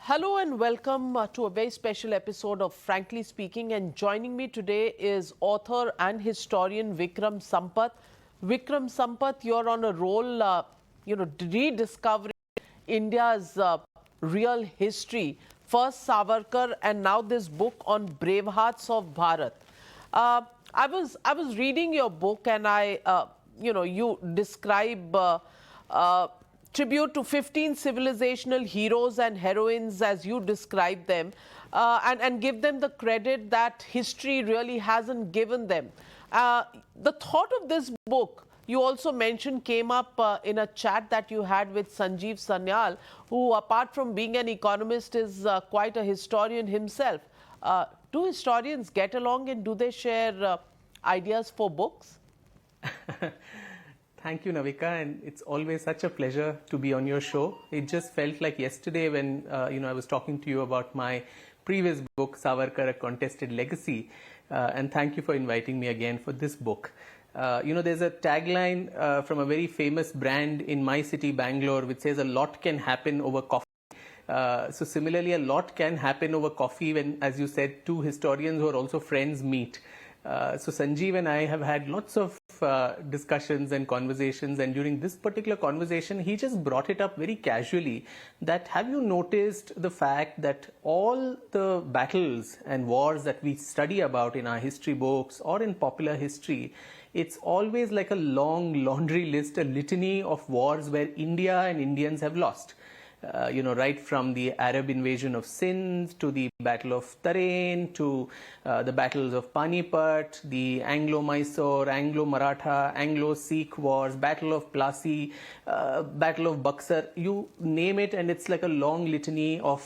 Hello and welcome to a very special episode of Frankly Speaking, and joining me today is author and historian Vikram Sampath. Vikram Sampath, you're on a roll, rediscovering India's real history. First Savarkar and now this book on Bravehearts of Bharat. I was reading your book and you describe tribute to 15 civilizational heroes and heroines as you describe them, and give them the credit that history really hasn't given them. The thought of this book, you also mentioned, came up in a chat that you had with Sanjeev Sanyal, who, apart from being an economist, is quite a historian himself. Do historians get along, and do they share ideas for books? Thank you, Navika, and it's always such a pleasure to be on your show. It just felt like yesterday when I was talking to you about my previous book, Savarkar: A Contested Legacy, and thank you for inviting me again for this book. There's a tagline from a very famous brand in my city, Bangalore, which says, "A lot can happen over coffee." So similarly, a lot can happen over coffee when, as you said, two historians who are also friends meet. So Sanjeev and I have had lots of discussions and conversations, and during this particular conversation he just brought it up very casually that, have you noticed the fact that all the battles and wars that we study about in our history books or in popular history, it's always like a long laundry list, a litany of wars where India and Indians have lost. Right from the Arab invasion of Sindh to the Battle of Tarain to the battles of Panipat, the Anglo-Mysore, Anglo-Maratha, Anglo-Sikh wars, Battle of Plassey, Battle of Buxar, you name it, and it's like a long litany of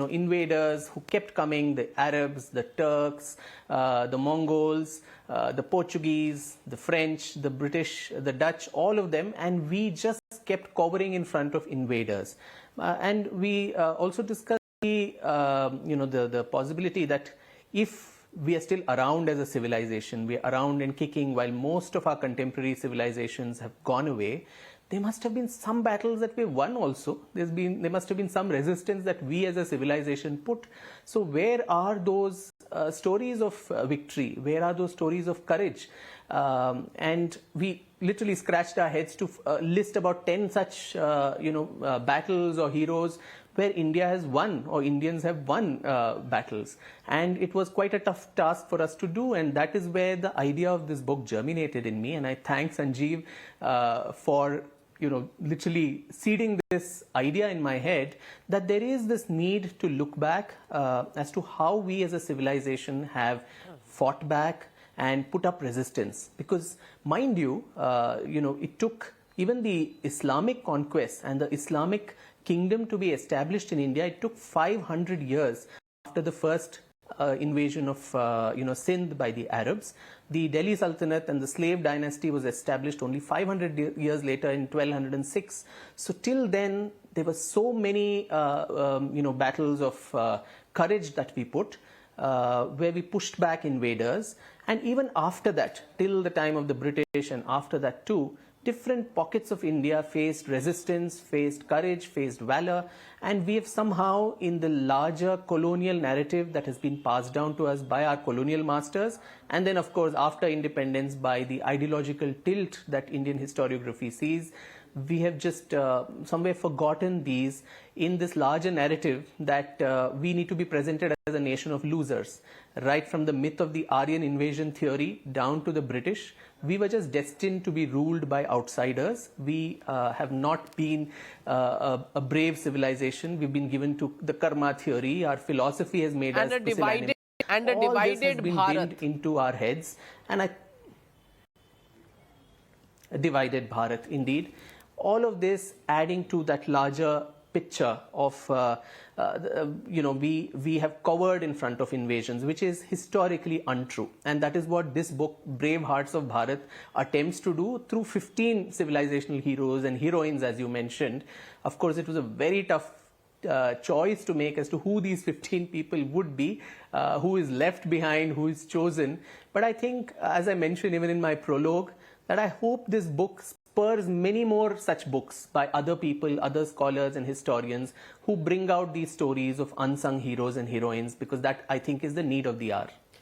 invaders who kept coming: the Arabs, the Turks, the Mongols, the Portuguese, the French, the British, the Dutch, all of them, and we just kept covering in front of invaders. And we also discussed the possibility that if we are still around as a civilization, we are around and kicking while most of our contemporary civilizations have gone away, there must have been some battles that we won also. There must have been some resistance that we as a civilization put. So where are those stories of victory? Where are those stories of courage? And we literally scratched our heads to list about 10 such battles or heroes where India has won or Indians have won battles. And it was quite a tough task for us to do, and that is where the idea of this book germinated in me. And I thank Sanjeev for literally seeding this idea in my head that there is this need to look back as to how we as a civilization have fought back and put up resistance. Because, mind you, it took even the Islamic conquest and the Islamic kingdom to be established in India. It took 500 years after the first invasion of Sindh by the Arabs. The Delhi Sultanate and the slave dynasty was established only 500 years later in 1206. So till then, there were so many battles of courage that we put, where we pushed back invaders. And even after that, till the time of the British and after that too, different pockets of India faced resistance, faced courage, faced valor, and we have somehow, in the larger colonial narrative that has been passed down to us by our colonial masters, and then of course after independence by the ideological tilt that Indian historiography sees, we have just somewhere forgotten these in this larger narrative that we need to be presented as a nation of losers. Right from the myth of the Aryan invasion theory down to the British, we were just destined to be ruled by outsiders. We have not been a brave civilization. We've been given to the karma theory. Our philosophy has made us divided Bharat into our heads, and a divided Bharat indeed. All of this adding to that larger picture of we have covered in front of invasions, which is historically untrue. And that is what this book, Bravehearts of Bharat, attempts to do through 15 civilizational heroes and heroines, as you mentioned. Of course, it was a very tough choice to make as to who these 15 people would be, who is left behind, who is chosen. But I think, as I mentioned even in my prologue, that I hope this book spurs many more such books by other people, other scholars and historians who bring out these stories of unsung heroes and heroines, because that, I think, is the need of the hour.